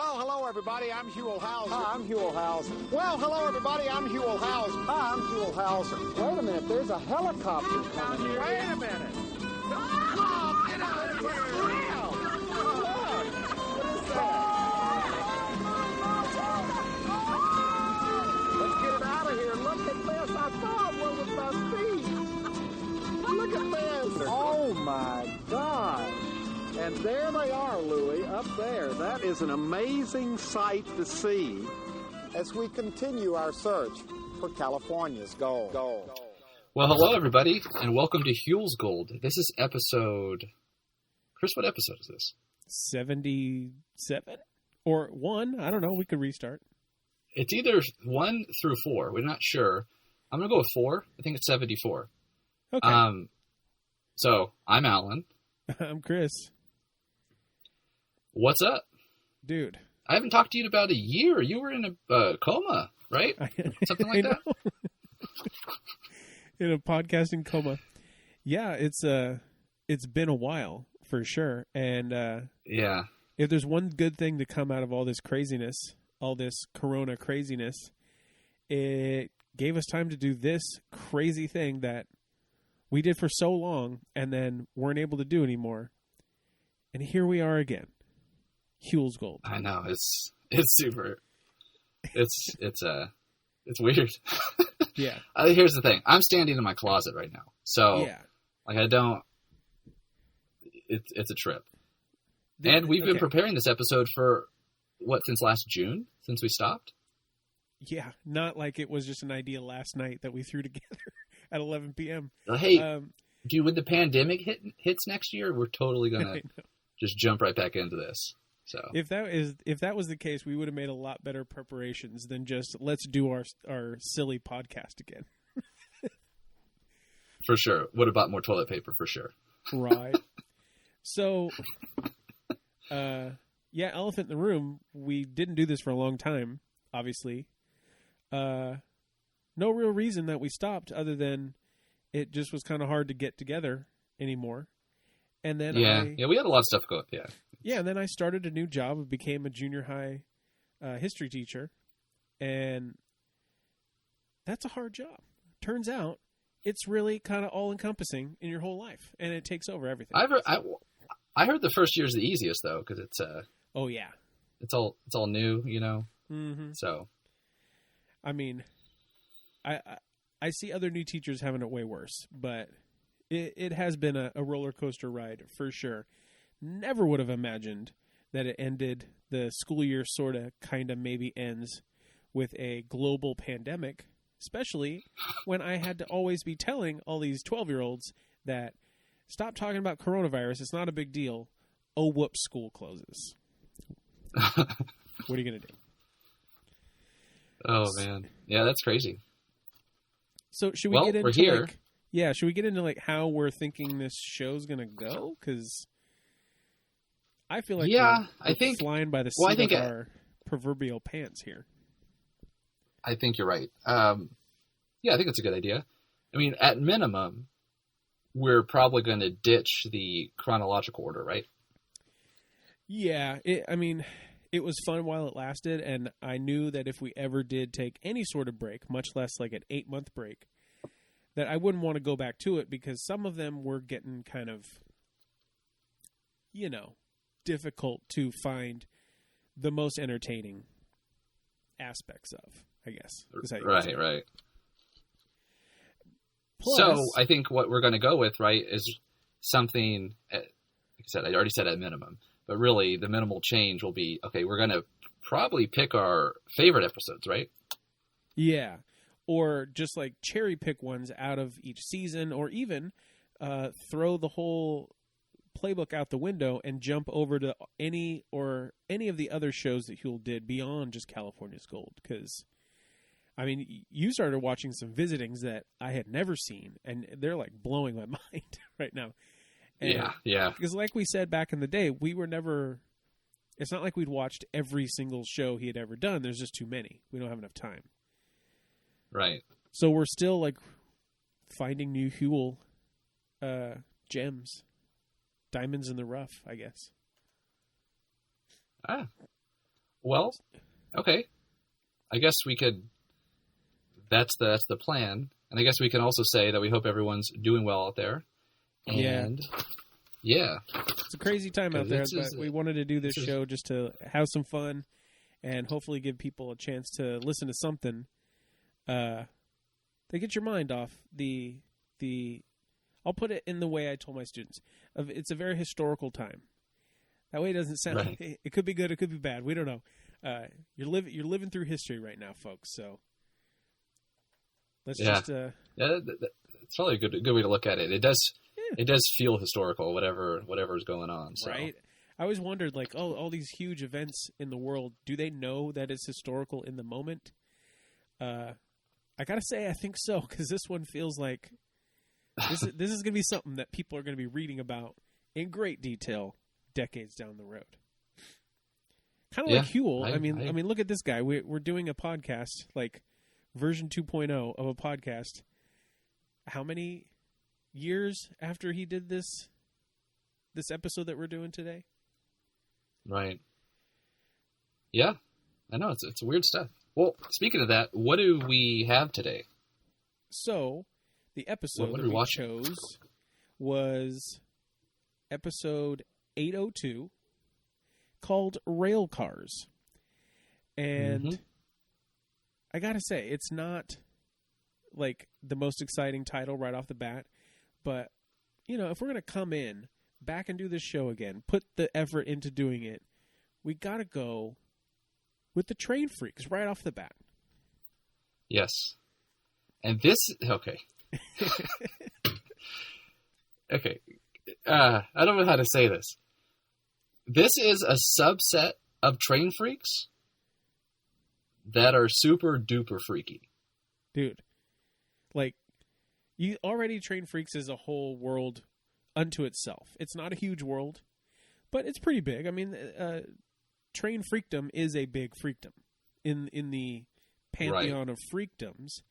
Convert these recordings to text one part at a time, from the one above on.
Well, hello, everybody. I'm Huell Howser. Hi, I'm Huell Howser. Well, hello, everybody. I'm Huell Howser. Hi, I'm Huell Howser. Wait a minute, there's a helicopter coming here. Wait a minute. Oh, get out of here. Look, what is that? Let's get it out of here. Look at this. I thought what was my feet. Look at this. Oh, my God. And there they are, Louie, up there. That is an amazing sight to see as we continue our search for California's gold. Well, hello, everybody, and welcome to Huell's Gold. This is episode... Chris, what episode is this? 77? Or 1? I don't know. We could restart. It's either 1 through 4. We're not sure. I'm going to go with 4. I think it's 74. Okay. So, I'm Allan. I'm Chris. What's up? Dude. I haven't talked to you in about a year. You were in a coma, right? Something like that? In a podcasting coma. Yeah, it's been a while, for sure. And yeah, if there's one good thing to come out of all this craziness, all this corona craziness, it gave us time to do this crazy thing that we did for so long and then weren't able to do anymore. And here we are again. Huell's Gold. I know. It's super. It's weird. Yeah. Here's the thing. I'm standing in my closet right now. So, yeah. Like, I don't... It's a trip. And we've been preparing this episode for, since last June? Since we stopped? Yeah. Not like it was just an idea last night that we threw together at 11 p.m. Hey, dude, when the pandemic hits next year, we're totally going to just jump right back into this. So if that was the case, we would have made a lot better preparations than just let's do our silly podcast again. For sure. Would have bought more toilet paper for sure. Right. So, elephant in the room. We didn't do this for a long time, obviously. No real reason that we stopped other than it just was kind of hard to get together anymore. And then we had a lot of stuff going. Yeah, and then I started a new job. I became a junior high history teacher, and that's a hard job. Turns out, it's really kind of all-encompassing in your whole life, and it takes over everything. I heard the first year is the easiest though, because it's oh yeah, it's all new, you know. Mm-hmm. So, I mean, I see other new teachers having it way worse, but it has been a roller coaster ride for sure. Never would have imagined that it ended. The school year sort of kind of maybe ends with a global pandemic, especially when I had to always be telling all these 12-year-olds that stop talking about coronavirus. It's not a big deal. Oh, whoops, school closes. What are you going to do? Oh, man. Yeah, that's crazy. So should we get into we're here. Should we get into like how we're thinking this show's going to go? Because I feel like I think flying by the seat of our proverbial pants here. I think you're right. I think it's a good idea. I mean, at minimum, we're probably going to ditch the chronological order, right? Yeah. It was fun while it lasted, and I knew that if we ever did take any sort of break, much less like an 8-month break, that I wouldn't want to go back to it because some of them were getting kind of, difficult to find the most entertaining aspects of, I guess. Right. Plus, so I think what we're going to go with, right, is something, like I said, I already said at minimum, but really the minimal change will be, okay, we're going to probably pick our favorite episodes, right? Yeah. Or just like cherry pick ones out of each season, or even throw the whole playbook out the window and jump over to any of the other shows that Huell did beyond just California's Gold. Because, I mean, you started watching some visitings that I had never seen, and they're like blowing my mind right now. And yeah. Because like we said back in the day, we were never... It's not like we'd watched every single show he had ever done. There's just too many. We don't have enough time. Right. So we're still like finding new Huell gems. Diamonds in the rough, I guess. Well, okay. I guess we could. That's the plan, and I guess we can also say that we hope everyone's doing well out there. And yeah. It's a crazy time out there, but we wanted to do this show just to have some fun and hopefully give people a chance to listen to something. They get your mind off the. I'll put it in the way I told my students. It's a very historical time. That way it doesn't sound. Right. It could be good. It could be bad. We don't know. You're living through history right now, folks. So let's just. It's probably a good way to look at it. It does. Yeah. It does feel historical. Whatever is going on. So. Right. I always wondered, like, all these huge events in the world. Do they know that it's historical in the moment? I gotta say, I think so, because this one feels like this is gonna be something that people are gonna be reading about in great detail decades down the road. Kind of like Huell. I mean, look at this guy. We're doing a podcast, like version 2.0 of a podcast. How many years after he did this episode that we're doing today? Right. Yeah, I know it's weird stuff. Well, speaking of that, what do we have today? So, the episode that we chose was episode 802, called Railcars. And I gotta say, it's not like the most exciting title right off the bat, but if we're gonna come in back and do this show again, put the effort into doing it, we gotta go with the train freaks right off the bat. Yes. And this okay. Okay. I don't know how to say this. This is a subset of train freaks that are super duper freaky. Dude. Like, train freaks is a whole world unto itself. It's not a huge world, but it's pretty big. I mean, train freakdom is a big freakdom in the pantheon of freakdoms.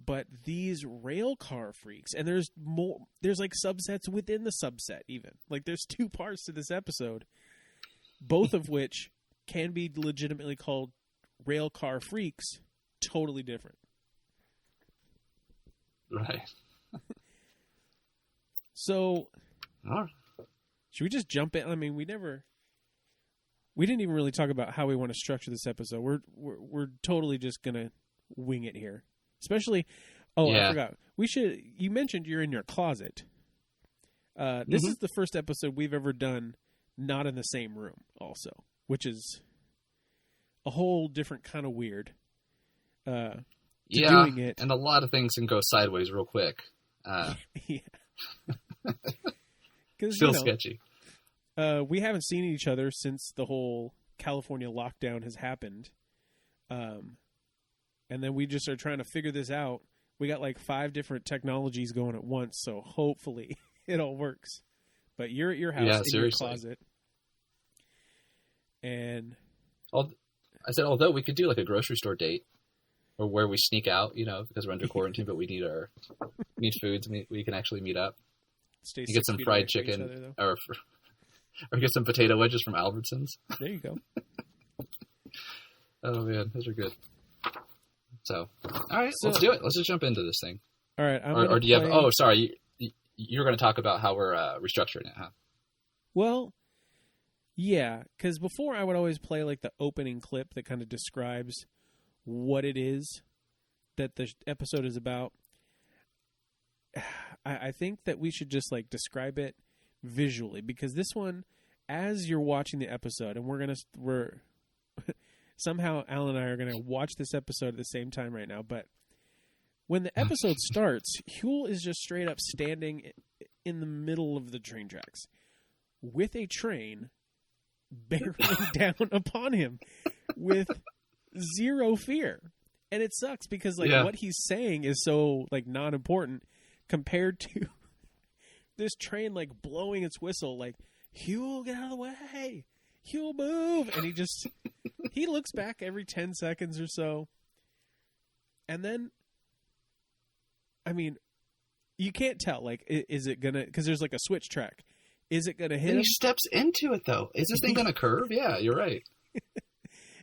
But these railcar freaks, and there's like subsets within the subset even. Like, there's 2 parts to this episode, both of which can be legitimately called railcar freaks, totally different. Right. So, should we just jump in? I mean, we didn't even really talk about how we want to structure this episode. We're totally just gonna wing it here. Especially, I forgot. You mentioned you're in your closet. This is the first episode we've ever done not in the same room also, which is a whole different kind of weird. Doing it. And a lot of things can go sideways real quick. Yeah. Still sketchy. We haven't seen each other since the whole California lockdown has happened. And then we just are trying to figure this out. We got like 5 different technologies going at once, so hopefully it all works. But you're at your house in your closet. And I said, although we could do like a grocery store date, or where we sneak out, because we're under quarantine, but we need foods. We can actually meet up. Stay get some fried chicken, or get some potato wedges from Albertsons. There you go. Oh man, those are good. So, all right, let's do it. Let's just jump into this thing. All right. Or do you have? Oh, sorry. You're going to talk about how we're restructuring it, huh? Well, yeah, because before I would always play like the opening clip that kind of describes what it is that the episode is about. I think that we should just like describe it visually, because this one, as you're watching the episode, and we're somehow Allan and I are going to watch this episode at the same time right now, but when the episode starts, Huell is just straight up standing in the middle of the train tracks with a train barreling down upon him with zero fear. And it sucks because what he's saying is so like not important compared to this train like blowing its whistle like, Huell, get out of the way. Huell, move. And he looks back every 10 seconds or so. And then, I mean, you can't tell, like, is it going to, because there's like a switch track. Is it going to hit him? He steps into it, though. Is this thing going to curve? Yeah, you're right.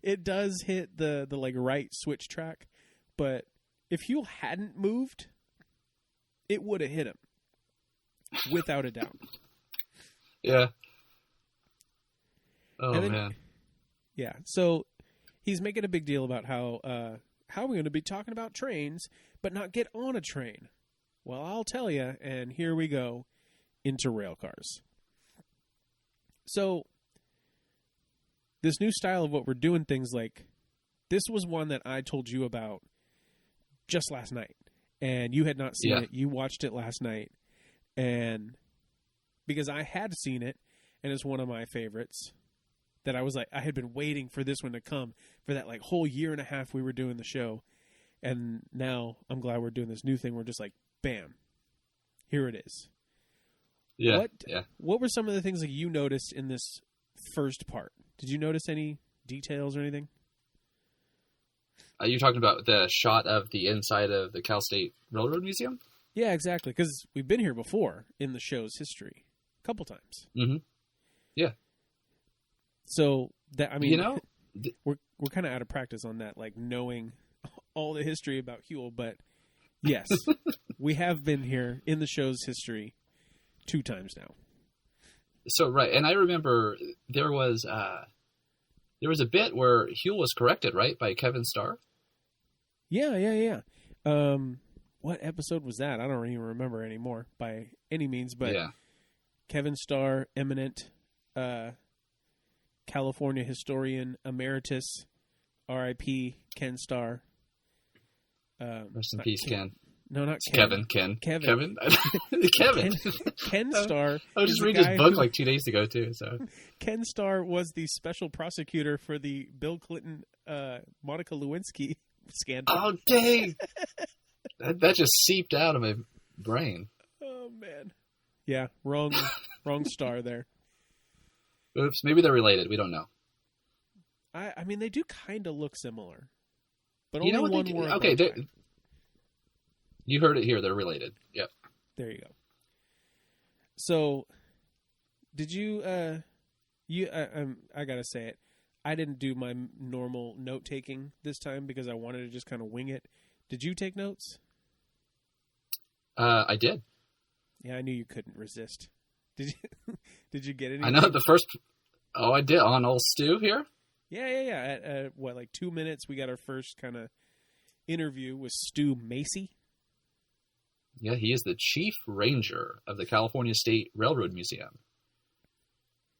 it does hit the like right switch track, but if Huell hadn't moved, it would have hit him without a doubt. Yeah. Oh then, man. Yeah. So he's making a big deal about how we're going to be talking about trains, but not get on a train. Well, I'll tell you, and here we go into Railcars. So this new style of what we're doing things like, this was one that I told you about just last night, and you had not seen it. You watched it last night, and because I had seen it, and it's one of my favorites, that I was like, I had been waiting for this one to come for that like whole year and a half we were doing the show, and now I'm glad we're doing this new thing. We're just like, bam, here it is. Yeah. What were some of the things that you noticed in this first part? Did you notice any details or anything? You're talking about the shot of the inside of the Cal State Railroad Museum? Yeah, exactly. Because we've been here before in the show's history a couple times. Mm-hmm. Yeah. So that, I mean, you know, we're kind of out of practice on that, like knowing all the history about Huell. But yes, we have been here in the show's history 2 times now. So right, and I remember there was a bit where Huell was corrected, right, by Kevin Starr. Yeah. What episode was that? I don't even remember anymore by any means. But yeah. Kevin Starr, eminent California historian emeritus, R.I.P. Ken Starr. Rest in peace, Ken. No, not Kevin. Kevin. Kevin. Ken Starr. I was just reading his book like 2 days ago too. So Ken Starr was the special prosecutor for the Bill Clinton, Monica Lewinsky scandal. Oh dang! that just seeped out of my brain. Oh man. Yeah, wrong star there. Oops, maybe they're related. We don't know. I mean, they do kind of look similar, but you only know one more. Okay, you heard it here. They're related. Yep. There you go. So, did you? I gotta say it. I didn't do my normal note taking this time because I wanted to just kind of wing it. Did you take notes? I did. Yeah, I knew you couldn't resist. Did you? Did you get anything? I know the first. Oh, I did on old Stu here. Yeah. At what, like 2 minutes, we got our first kind of interview with Stu Macy. Yeah, he is the chief ranger of the California State Railroad Museum.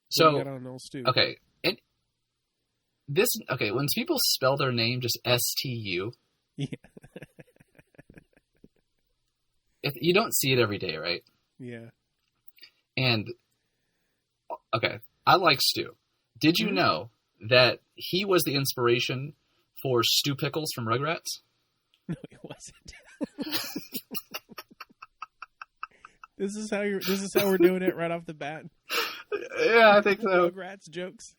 So, what do you got on old Stu? Okay, and when people spell their name just S-T-U, yeah, you don't see it every day, right? Yeah. And okay, I like Stu. Did you know that he was the inspiration for Stu Pickles from Rugrats? No, he wasn't. This is how we're doing it right off the bat. Yeah, I think so. Rugrats jokes.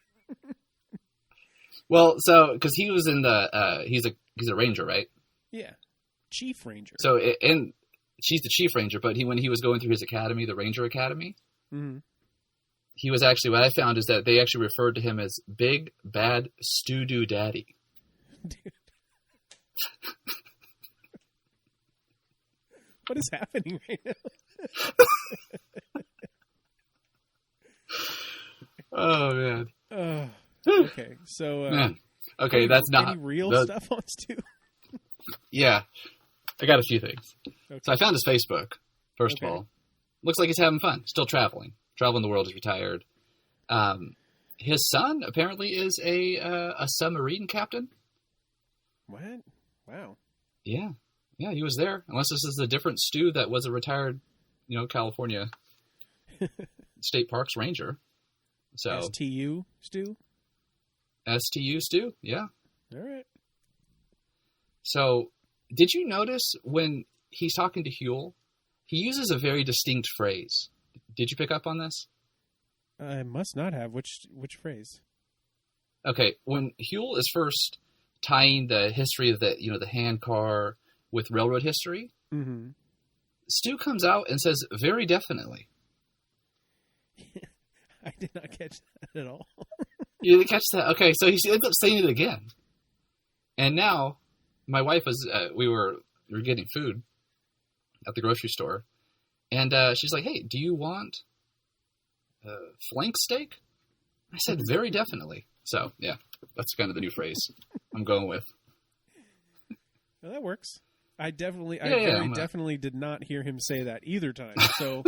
Well, so because he was in the he's a ranger, right? Yeah, chief ranger. So and she's the chief ranger, but when he was going through his academy, the Ranger Academy, he was actually, what I found is that they actually referred to him as Big Bad Stu-Doo Daddy. Dude. What is happening right now? Oh man. Okay, so okay, that's not any real stuff on Stu. Yeah, I got a few things. Okay. So I found his Facebook. First of all, looks like he's having fun. Still traveling the world. He's retired. His son apparently is a submarine captain. What? Wow. Yeah, he was there. Unless this is a different Stu that was a retired, California State Parks Ranger. So STU Stu? STU Stu, yeah. All right. So, did you notice when he's talking to Huell, he uses a very distinct phrase. Did you pick up on this? I must not have. Which phrase? Okay, when Huell is first tying the history of the hand car with railroad history, Stu comes out and says, very definitely. I did not catch that at all. You didn't catch that? Okay, so he ends up saying it again. And now, my wife was, we were getting food at the grocery store. And she's like, hey, do you want flank steak? I said, very definitely. So, yeah, that's kind of the new phrase I'm going with. Well, that works. I definitely did not hear him say that either time. So,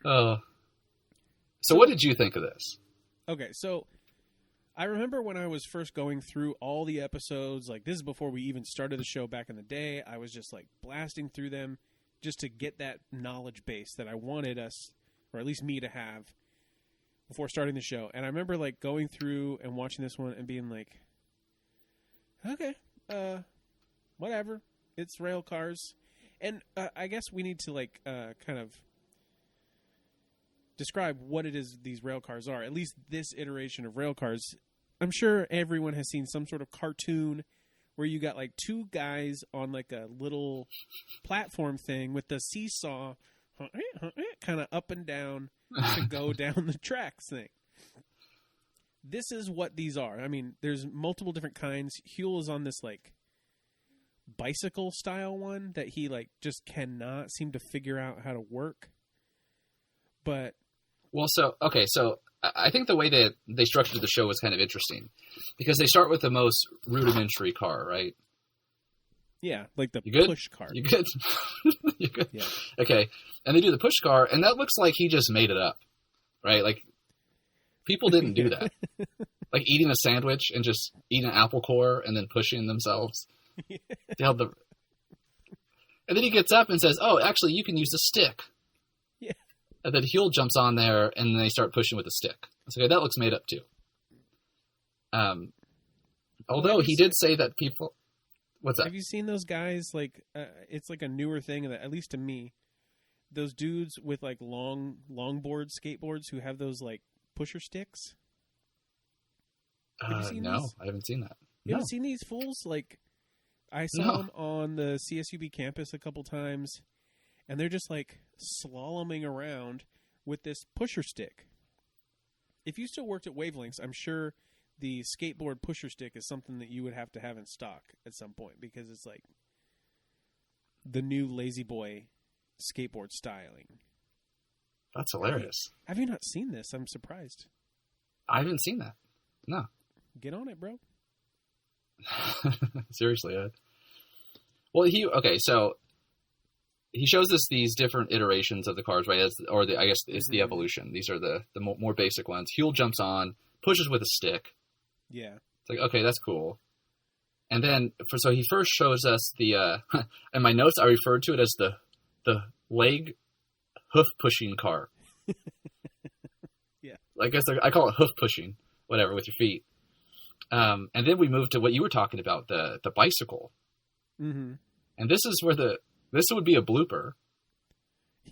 so what did you think of this? Okay, so I remember when I was first going through all the episodes, like this is before we even started the show back in the day. I was just like blasting through them just to get that knowledge base that I wanted us, or at least me, to have before starting the show. And I remember like going through and watching this one and being like, okay, whatever. It's Railcars. And I guess we need to like kind of describe what it is these Railcars are. At least this iteration of Railcars. I'm sure everyone has seen some sort of cartoon where you got like two guys on like a little platform thing with the seesaw kind of up and down to go down the tracks thing. This is what these are. I mean, there's multiple different kinds. Huell is on this like bicycle style one that he like just cannot seem to figure out how to work. But well, so I think the way that they structured the show was kind of interesting because they start with the most rudimentary car, right? Yeah, like the push car. You good? You good? Yeah. Okay, and they do the push car, and that looks like he just made it up, right? Like people didn't do that. Like eating a sandwich and just eating an apple core and then pushing themselves down the. And then he gets up and says, "Oh, actually, you can use a stick." Yeah. And then Huell jumps on there, and then they start pushing with a stick. It's okay. That looks made up too. Although he did say that people. What's that? Have you seen those guys? Like, it's like a newer thing that, at least to me, those dudes with like longboard skateboards who have those like pusher sticks. Have you seen no, these? I haven't seen that. You haven't seen these fools? Like, I saw them on the CSUB campus a couple times, and they're just like slaloming around with this pusher stick. If you still worked at Wavelengths, I'm sure the skateboard pusher stick is something that you would have to have in stock at some point because it's like the new Lazy Boy skateboard styling. That's hilarious. Have you not seen this? I'm surprised. I haven't seen that. No. Get on it, bro. Seriously, Ed. Well, so he shows us these different iterations of the cars, right? I guess it's the evolution. These are the more basic ones. Huell jumps on, pushes with a stick. Yeah. It's like, okay, that's cool. And then, so he first shows us the, in my notes, I referred to it as the leg hoof pushing car. Yeah. I guess I call it hoof pushing, whatever, with your feet. And then we moved to what you were talking about, the bicycle. Mm-hmm. And this is where this would be a blooper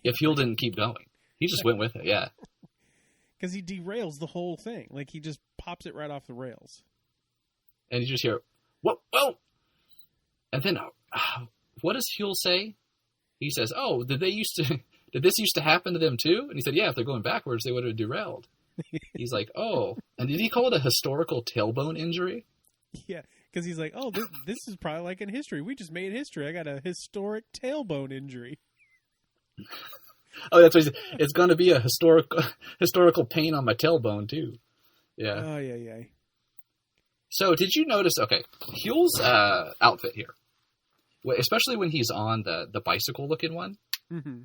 if Huell didn't keep going. He just went with it, yeah. Because he derails the whole thing. Like, he just pops it right off the rails. And you just hear, whoa, whoa! And then, what does Huell say? He says, oh, did this used to happen to them too? And he said, yeah, if they're going backwards, they would have derailed. He's like, oh. And did he call it a historical tailbone injury? Yeah, because he's like, oh, this is probably like in history. We just made history. I got a historic tailbone injury. Oh, that's what he said. It's going to be a historical pain on my tailbone, too. Yeah. Oh, yeah. So, did you notice, okay, Huell's outfit here, especially when he's on the bicycle-looking one. Mm-hmm.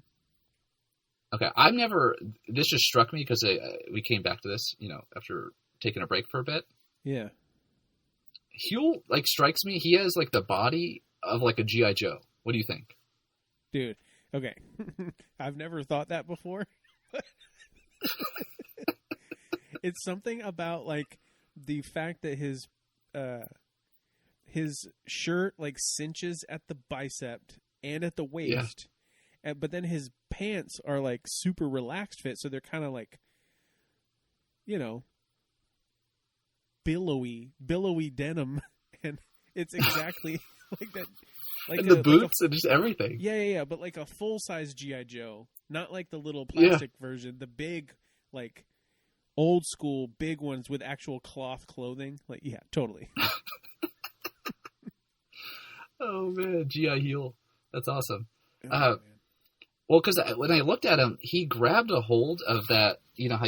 Okay, this just struck me because we came back to this, after taking a break for a bit. Yeah. Huell, strikes me, he has, the body of, a G.I. Joe. What do you think? Dude, okay. I've never thought that before. It's something about, the fact that his shirt, cinches at the bicep and at the waist. Yeah. But then his pants are, super relaxed fit, so they're kind of, billowy denim, and it's exactly like that. And the boots and just everything. Yeah. But a full-size G.I. Joe, not the little plastic version, the big, old school big ones with actual cloth clothing. Like, yeah, totally. Oh man, G.I. Huell. That's awesome. Oh, Well, because when I looked at him, he grabbed a hold of that. You know how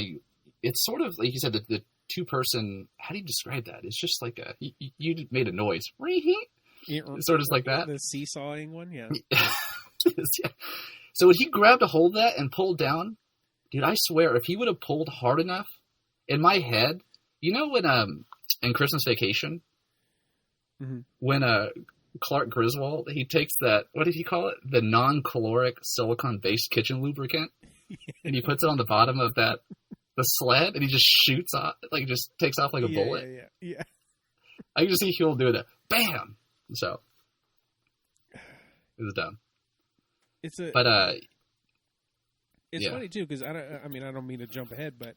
it's sort of like you said, the two-person. How do you describe that? It's just like you made a noise. It's sort of like that. The seesawing one, yeah. Yeah. So when he grabbed a hold of that and pulled down, dude, I swear, if he would have pulled hard enough, in my head, you know when in Christmas Vacation, when Clark Griswold, he takes that, what did he call it? The non-caloric silicone-based kitchen lubricant, and he puts it on the bottom of the sled, and he just shoots off, like just takes off like a bullet. Yeah. I can just see Huell do that. Bam! So it was done. It's funny too because I don't mean to jump ahead, but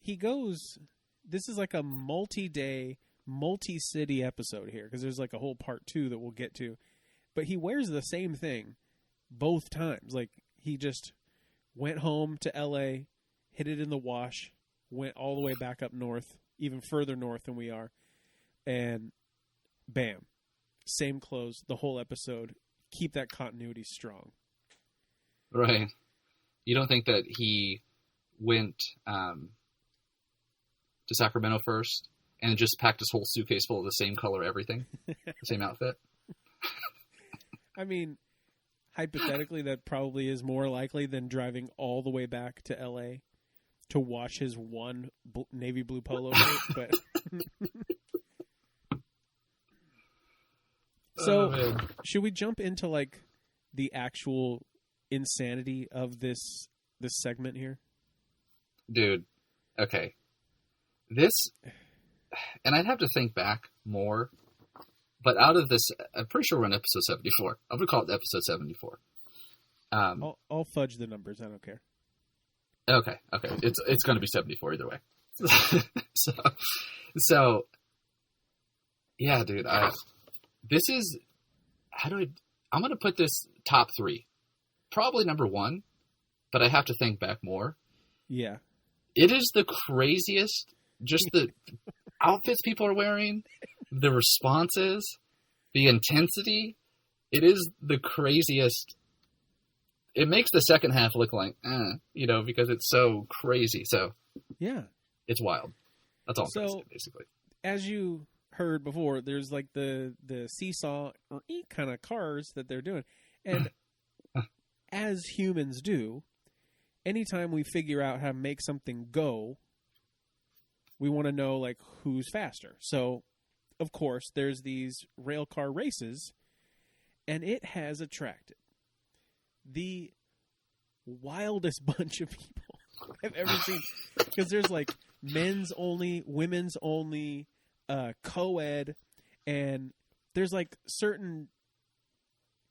he goes. This is like a multi-day, multi-city episode here because there's like a whole part 2 that we'll get to. But he wears the same thing both times. Like he just went home to L.A., hit it in the wash, went all the way back up north, even further north than we are, and bam, same clothes the whole episode. Keep that continuity strong. Right. You don't think that he went to Sacramento first and just packed his whole suitcase full of the same color everything? The same outfit? I mean, hypothetically, that probably is more likely than driving all the way back to L.A. to wash his one navy blue polo shirt. But so, should we jump into like the actual insanity of this segment here? Dude, okay. This, and I'd have to think back more, but out of this, I'm pretty sure we're on episode 74. I'm going to call it episode 74. I'll fudge the numbers. I don't care. Okay. It's going to be 74 either way. So, yeah, dude, this is, I'm going to put this top 3. Probably number 1, but I have to think back more. Yeah. It is the craziest, just the outfits people are wearing, the responses, the intensity. It is the craziest. It makes the second half look like, because it's so crazy. So, yeah. It's wild. That's all I'm saying, basically. As you heard before, there's like the seesaw kind of cars that they're doing. And as humans do, anytime we figure out how to make something go, we want to know like who's faster. So, of course, there's these railcar races, and it has attracted the wildest bunch of people I've ever seen. Because there's like men's only, women's only, co-ed, and there's like certain,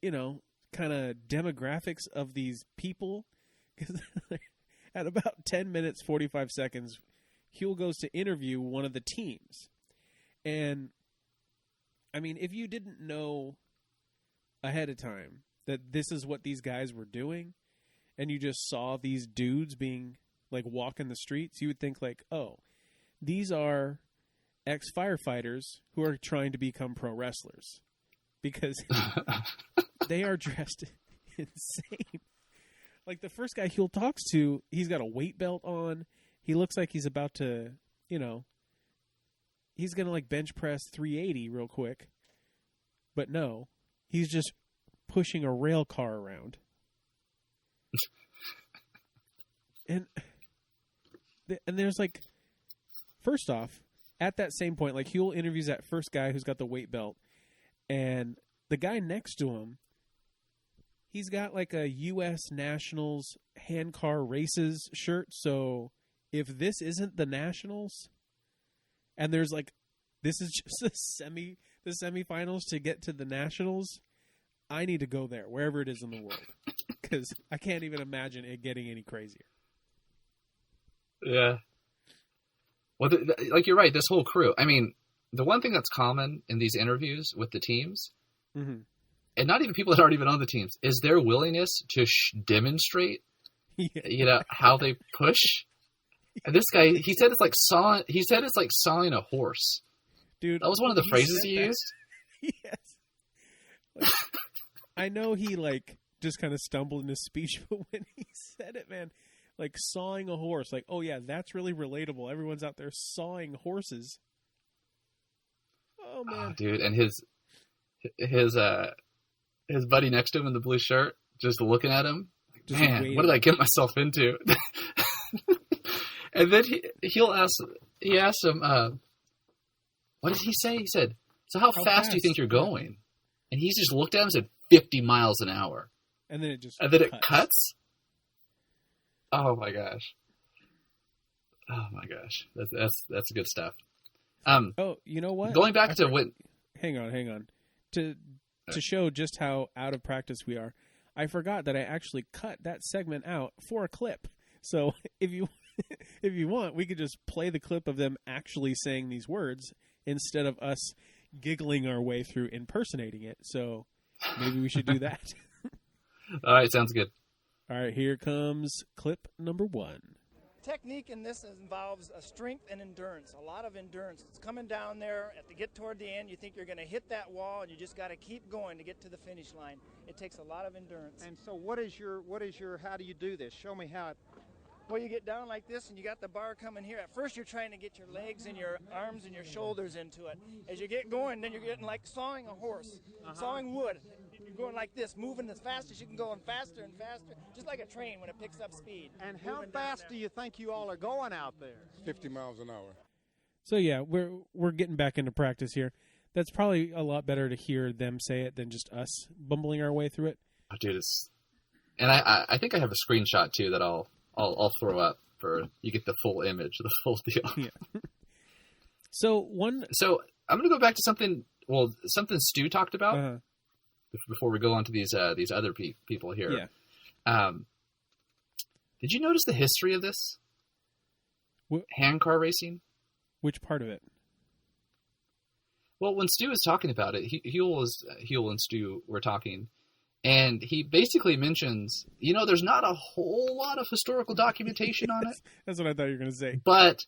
kind of demographics of these people. Because at about 10 minutes, 45 seconds, Huell goes to interview one of the teams. And, I mean, if you didn't know ahead of time that this is what these guys were doing, and you just saw these dudes being, like, walking the streets, you would think, like, oh, these are ex-firefighters who are trying to become pro wrestlers. Because they are dressed insane. Like, the first guy Huell talks to, he's got a weight belt on. He looks like he's about to, he's going to, like, bench press 380 real quick. But no, he's just pushing a rail car around. And there's, like, first off, at that same point, like, Huell interviews that first guy who's got the weight belt. And the guy next to him, he's got like a U.S. Nationals handcar races shirt. So if this isn't the Nationals, and there's like, this is just the semifinals to get to the Nationals, I need to go there, wherever it is in the world. Because I can't even imagine it getting any crazier. Yeah. Well, like you're right, this whole crew. I mean, the one thing that's common in these interviews with the teams, and not even people that aren't even on the teams, is their willingness to demonstrate, how they push. And this guy, he said it's like sawing a horse. Dude, that was one of the phrases he used. Yes. Like, I know he just kind of stumbled in his speech, but when he said it, man, like sawing a horse, like, oh yeah, that's really relatable. Everyone's out there sawing horses. Oh man, dude, and his buddy next to him in the blue shirt, just looking at him, just man, waiting. What did I get myself into? And then he asked him, what did he say? He said, so how fast do you think you're going? And he just looked at him and said, 50 miles an hour. And then it cuts? Oh my gosh. That's good stuff. Oh, you know what? Going back to what? Hang on. To show just how out of practice we are, I forgot that I actually cut that segment out for a clip. So if you want, we could just play the clip of them actually saying these words instead of us giggling our way through impersonating it. So maybe we should do that. All right, sounds good. All right, here comes clip number 1. Technique in this involves strength and endurance, a lot of endurance. It's coming down there, to get toward the end, you think you're going to hit that wall, and you just got to keep going to get to the finish line. It takes a lot of endurance. And so how do you do this? Show me how it... Well, you get down like this, and you got the bar coming here. At first, you're trying to get your legs and your arms and your shoulders into it. As you get going, then you're getting like sawing a horse, sawing wood. You're going like this, moving as fast as you can go, and faster, just like a train when it picks up speed. And how fast do you think you all are going out there? 50 miles an hour. So yeah, we're getting back into practice here. That's probably a lot better to hear them say it than just us bumbling our way through it. Oh, dude, and I think I have a screenshot too that I'll throw up for you get the full image, the full deal. Yeah. So I'm gonna go back to something Stu talked about before we go on to these other people here. Yeah. Did you notice the history of this handcar racing? Which part of it? Well, when Stu was talking about it, Huell and Stu were talking. And he basically mentions, there's not a whole lot of historical documentation on it. That's what I thought you were going to say. But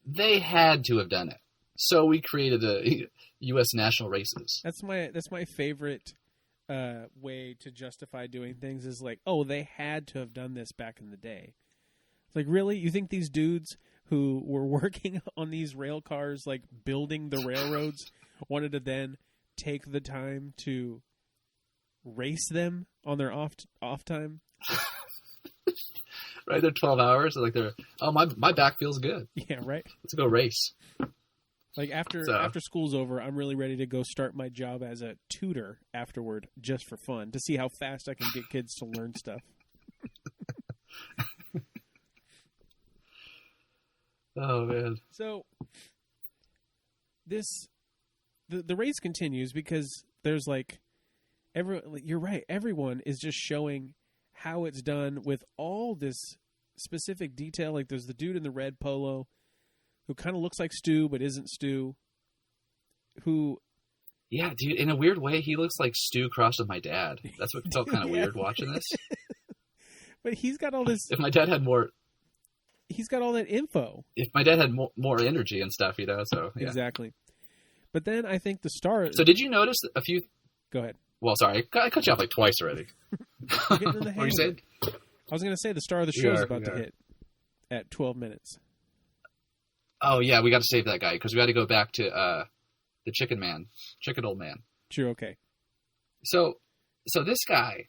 they had to have done it. So we created the U.S. national races. That's my favorite way to justify doing things is like, oh, they had to have done this back in the day. It's like, really? You think these dudes who were working on these rail cars, like building the railroads, wanted to then take the time to race them on their off time? Right, they're 12 hours. My back feels good. Yeah, right. Let's go race. Like after school's over, I'm really ready to go start my job as a tutor afterward, just for fun, to see how fast I can get kids to learn stuff. Oh man. So the race continues because there's you're right. Everyone is just showing how it's done with all this specific detail. Like there's the dude in the red polo who kind of looks like Stu but isn't Stu. Yeah, dude. In a weird way, he looks like Stu crossed with my dad. That's what felt kind of weird watching this. But he's got all this. If my dad had more. He's got all that info. If my dad had more energy and stuff, So yeah. Exactly. But then I think the star. So did you notice a few? Go ahead. Well, sorry, I cut you off like twice already. What were you saying? I was going to say the star of the show is about to hit at 12 minutes. Oh yeah, we got to save that guy because we got to go back to the chicken old man. Sure, okay. So this guy,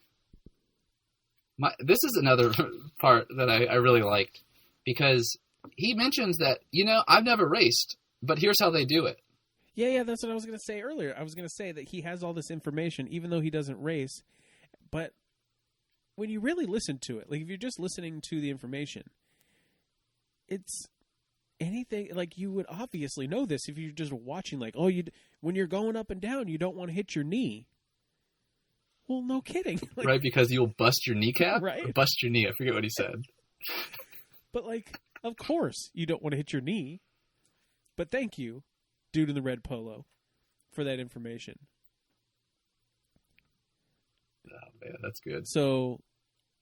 this is another part that I really liked because he mentions that I've never raced, but here's how they do it. Yeah, that's what I was going to say earlier. I was going to say that he has all this information, even though he doesn't race. But when you really listen to it, like if you're just listening to the information, it's anything, like you would obviously know this if you're just watching, like, oh, when you're going up and down, you don't want to hit your knee. Well, no kidding. Right, because you'll bust your kneecap? Right. Or bust your knee. I forget what he said. But, of course you don't want to hit your knee. But thank you, dude in the red polo, for that information. Oh, man, that's good. So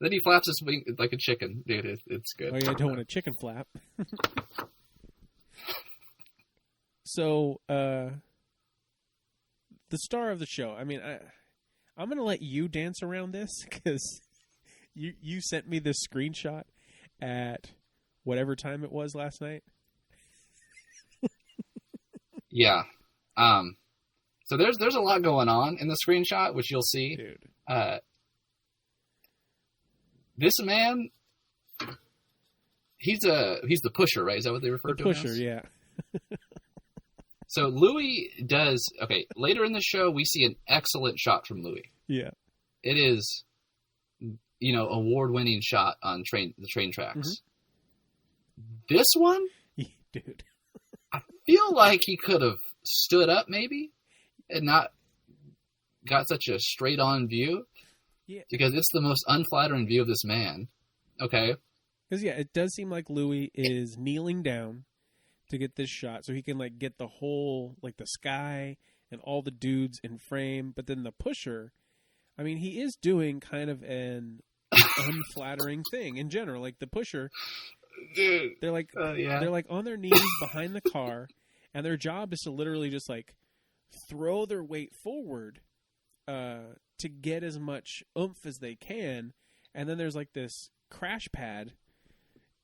Then he flaps his wing like a chicken. Dude, it's good. Oh, yeah, I don't want a chicken flap. So, the star of the show. I mean, I'm going to let you dance around this because you sent me this screenshot at whatever time it was last night. Yeah. So there's a lot going on in the screenshot, which you'll see. Dude. This man, he's the pusher, right? Is that what they refer to him as? Pusher, yeah. So Louis does, okay, later in the show, we see an excellent shot from Louis. Yeah. It is, award-winning shot on the train tracks. Mm-hmm. This one, dude, I feel like he could have stood up maybe and not got such a straight-on view. Yeah. Because it's the most unflattering view of this man. Okay? Because, it does seem like Louis is kneeling down to get this shot so he can, get the whole, the sky and all the dudes in frame. But then the pusher, I mean, he is doing kind of an unflattering thing in general. Like, the pusher, dude, they're they're on their knees behind the car, and their job is to literally just, throw their weight forward to get as much oomph as they can, and then there's this crash pad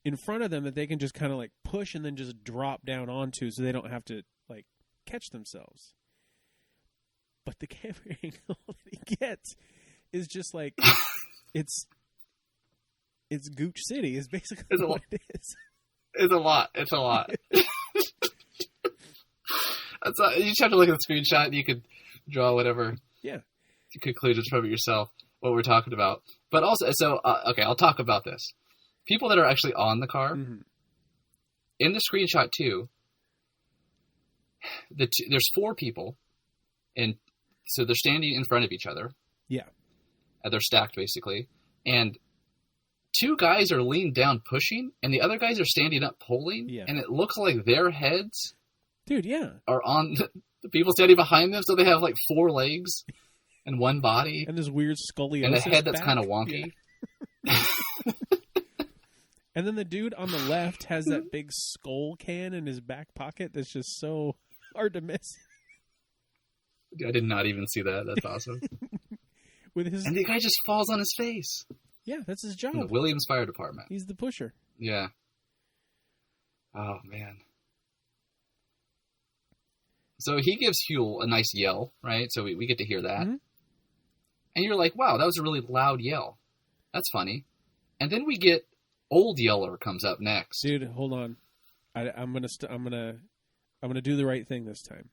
in front of them that they can just kind of push and then just drop down onto so they don't have to catch themselves. But the camera angle that he gets is just it's Gooch City is basically what it is. It's a lot. It's a lot. You just have to look at the screenshot and you could draw whatever conclusions from it yourself, what we're talking about. But also, okay, I'll talk about this. People that are actually on the car, in the screenshot too, there's 4 people, and so they're standing in front of each other. Yeah. They're stacked, basically. And 2 guys are leaned down pushing, and the other guys are standing up pulling, and it looks like their heads are on the people standing behind them, so they have 4 legs and 1 body. And this weird scoliosis and a head that's kind of wonky. Yeah. And then the dude on the left has that big skull can in his back pocket that's just so hard to miss. I did not even see that. That's awesome. And the guy just falls on his face. Yeah, that's his job. In the Williams Fire Department. He's the pusher. Yeah. Oh, man. So he gives Huell a nice yell, right? So we get to hear that. Mm-hmm. And you're like, wow, that was a really loud yell. That's funny. And then we get Old Yeller comes up next. Dude, hold on. I'm gonna do the right thing this time.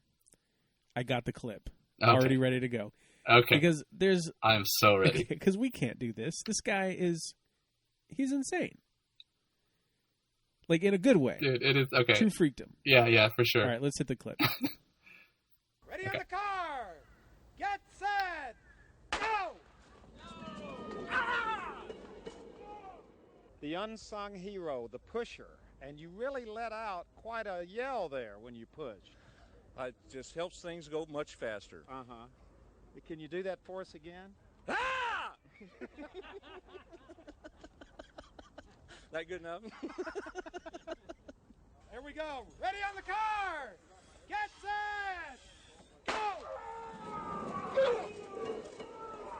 I got the clip already ready to go. Okay. Because I'm so ready. Because we can't do this. This guy he's insane. In a good way. Dude, it is okay. Too freakdom. Yeah, for sure. All right, let's hit the clip. Ready on the car. Get set. Go. The unsung hero, the pusher, and you really let out quite a yell there when you push. It just helps things go much faster. Uh-huh. Can you do that for us again? Ah! That good enough? Here we go. Ready on the car. Get set. Go.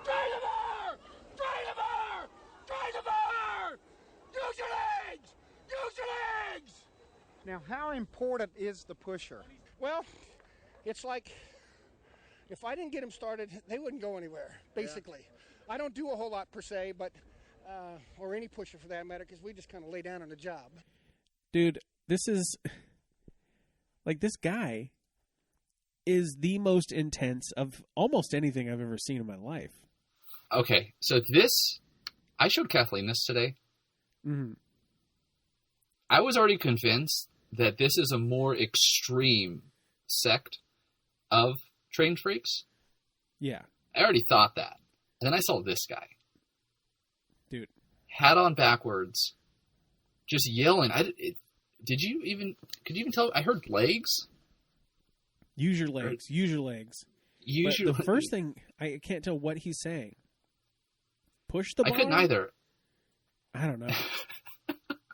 Try the bar. Try the bar. Try the bar. Use your legs! Use your legs! Now, how important is the pusher? Well, it's like if I didn't get them started, they wouldn't go anywhere, basically. Yeah. I don't do a whole lot per se, but or any pusher for that matter, because we just kind of lay down on the job. Dude, this is this guy is the most intense of almost anything I've ever seen in my life. Okay, so I showed Kathleen this today. Mm-hmm. I was already convinced that this is a more extreme sect of train freaks. Yeah. I already thought that. And then I saw this guy. Dude. Hat on backwards. Just yelling. Could you even tell? I heard legs. Use your legs. Use your legs. The first thing, I can't tell what he's saying. Push the bar? I couldn't either. I don't know.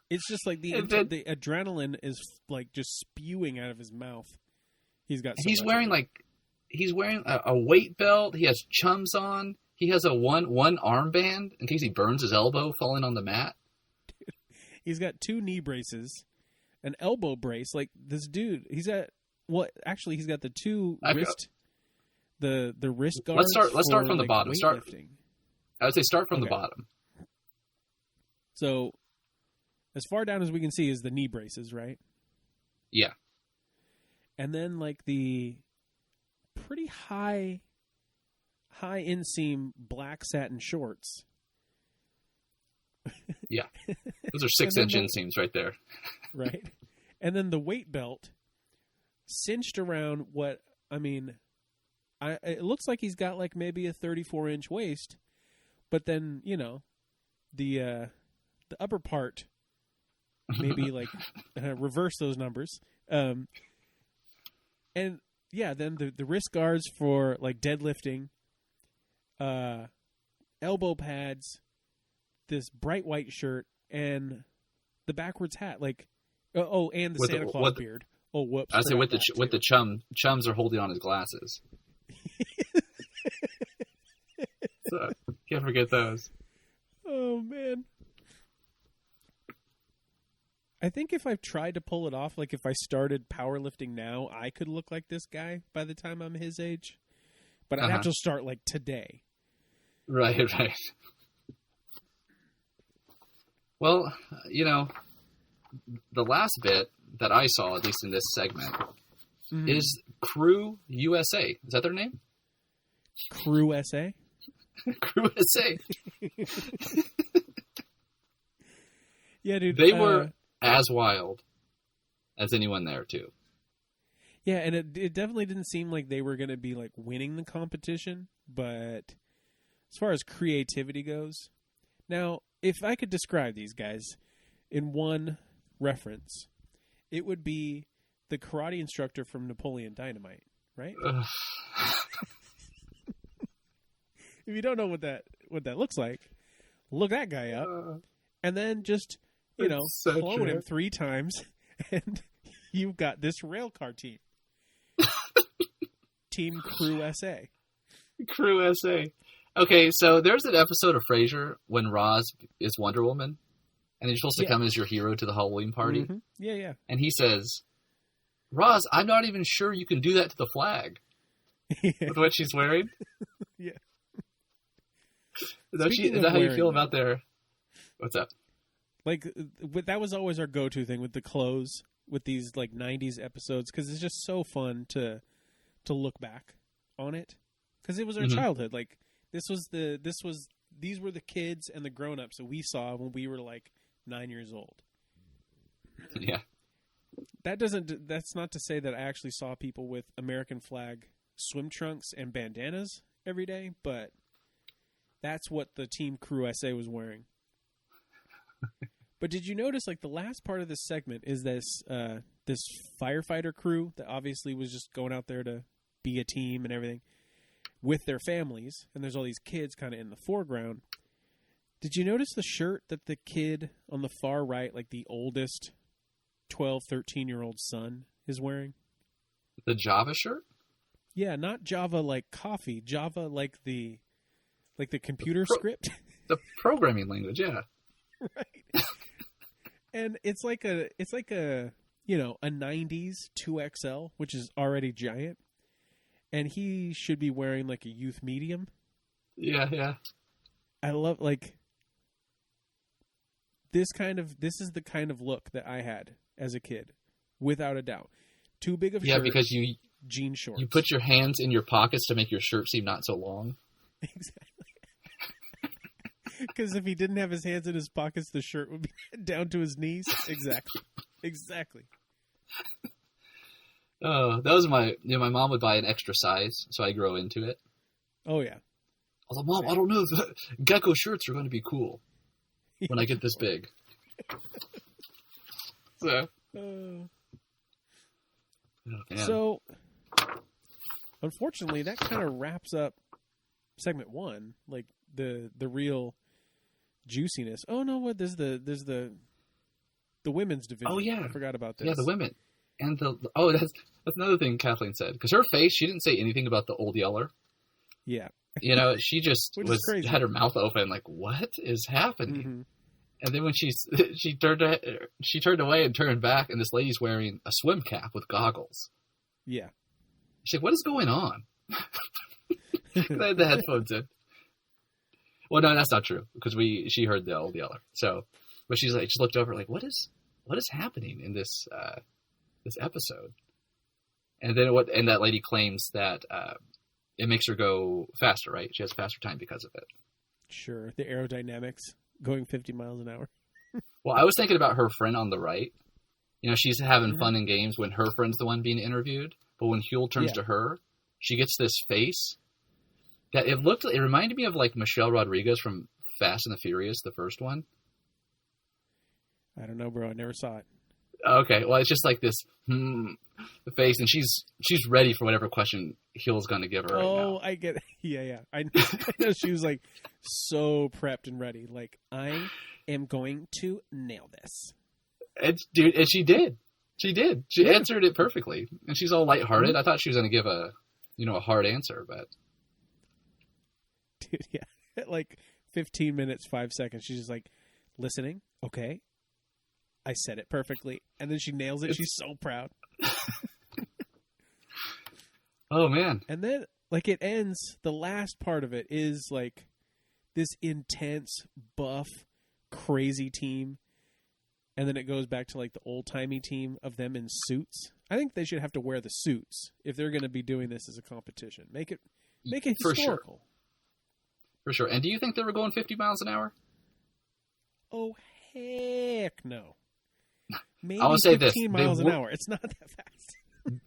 It's just like the adrenaline is like just spewing out of his mouth. He's got. So he's wearing a weight belt. He has chums on. He has a one armband in case he burns his elbow falling on the mat. Dude, he's got 2 knee braces, an elbow brace. Like this dude, he's got Actually, he's got the 2 wrist, the wrist guards. Let's start from the bottom. I would say start from the bottom. So, as far down as we can see is the knee braces, right? Yeah. And then like the pretty high inseam black satin shorts. Yeah. Those are 6-inch inseams right there. Right. And then the weight belt cinched around it looks like he's got like maybe a 34-inch waist, but then, the upper part maybe like reverse those numbers. And yeah, then the wrist guards for like deadlifting, elbow pads, this bright white shirt, and the backwards hat. Like, and the Santa Claus beard. Oh, whoops! I say with the chums are holding on his glasses. So can't forget those. Oh man. I think if I've tried to pull it off, like if I started powerlifting now, I could look like this guy by the time I'm his age. But I'd have to start like today. Right. Well, the last bit that I saw, at least in this segment, is Crew USA. Is that their name? Crew SA? Crew SA. Yeah, dude. They were as wild as anyone there, too. Yeah, and it definitely didn't seem like they were going to be like winning the competition, but as far as creativity goes, now, if I could describe these guys in one reference, it would be the karate instructor from Napoleon Dynamite, right? If you don't know what that looks like, look that guy up, and then just clone him 3 times, and you've got this railcar team. Team Crew SA. Crew SA. Okay, so there's an episode of Frasier when Roz is Wonder Woman, and he's supposed to come as your hero to the Halloween party. Mm-hmm. Yeah. And he says, Roz, I'm not even sure you can do that to the flag. With what she's wearing? Yeah. Is that how you feel about their... What's up? Like, that was always our go-to thing with the clothes, with these, like, 90s episodes, because it's just so fun to look back on it. Because it was our childhood. Like, these were the kids and the grown-ups that we saw when we were, like, 9 years old. Yeah. That's not to say that I actually saw people with American flag swim trunks and bandanas every day, but that's what the Team Crew SA was wearing. But did you notice, like, the last part of this segment is this firefighter crew that obviously was just going out there to be a team and everything with their families, and there's all these kids kind of in the foreground. Did you notice the shirt that the kid on the far right, like the oldest 12, 13-year-old son, is wearing? The Java shirt? Yeah, not Java like coffee, Java like the computer script. The programming language, yeah. Right. And it's like a a 90s 2XL, which is already giant. And he should be wearing like a youth medium. Yeah. I love this is the kind of look that I had as a kid, without a doubt. Too big of shirt, because you jean shorts. You put your hands in your pockets to make your shirt seem not so long. Exactly. Because if he didn't have his hands in his pockets, the shirt would be down to his knees. Exactly. Oh, that was my mom would buy an extra size, so I grow into it. Oh, yeah. I was like, Mom, I don't know if gecko shirts are going to be cool when I get this big. So, unfortunately, that kind of wraps up segment 1, like the real juiciness. Oh no, what there's the women's division. Oh yeah, I forgot about this. Yeah, the women and that's another thing Kathleen said, because her face, she didn't say anything about the old yeller. Yeah, she just had her mouth open, like, what is happening? Mm-hmm. And then when she turned away and turned back, and this lady's wearing a swim cap with goggles. Yeah, she's like, what is going on? I had the headphones in. Well, no, that's not true, because she heard the old yeller. So, but she's like, just looked over, like, what is happening in this episode? And then and that lady claims that it makes her go faster, right? She has faster time because of it. Sure, the aerodynamics going 50 miles an hour. Well, I was thinking about her friend on the right. She's having fun and games when her friend's the one being interviewed, but when Huell turns to her, she gets this face that it reminded me of like Michelle Rodriguez from Fast and the Furious, the first one. I don't know, bro. I never saw it. Okay, well, it's just like this face, and she's ready for whatever question Huell's going to give her right now. Oh, I get it. Yeah. I know she was like so prepped and ready. Like, I am going to nail this. And she did. She did. She answered it perfectly, and she's all lighthearted. Mm-hmm. I thought she was going to give a hard answer, but dude, yeah, like 15 minutes, 5 seconds. She's just like listening. Okay. I said it perfectly. And then she nails it. She's so proud. Oh, man. And then, like, it ends, the last part of it is, like, this intense, buff, crazy team. And then it goes back to, like, the old-timey team of them in suits. I think they should have to wear the suits if they're going to be doing this as a competition. Make it historical. For sure. And do you think they were going 50 miles an hour? Oh, heck no. Maybe I will say 15 miles an hour. It's not that fast.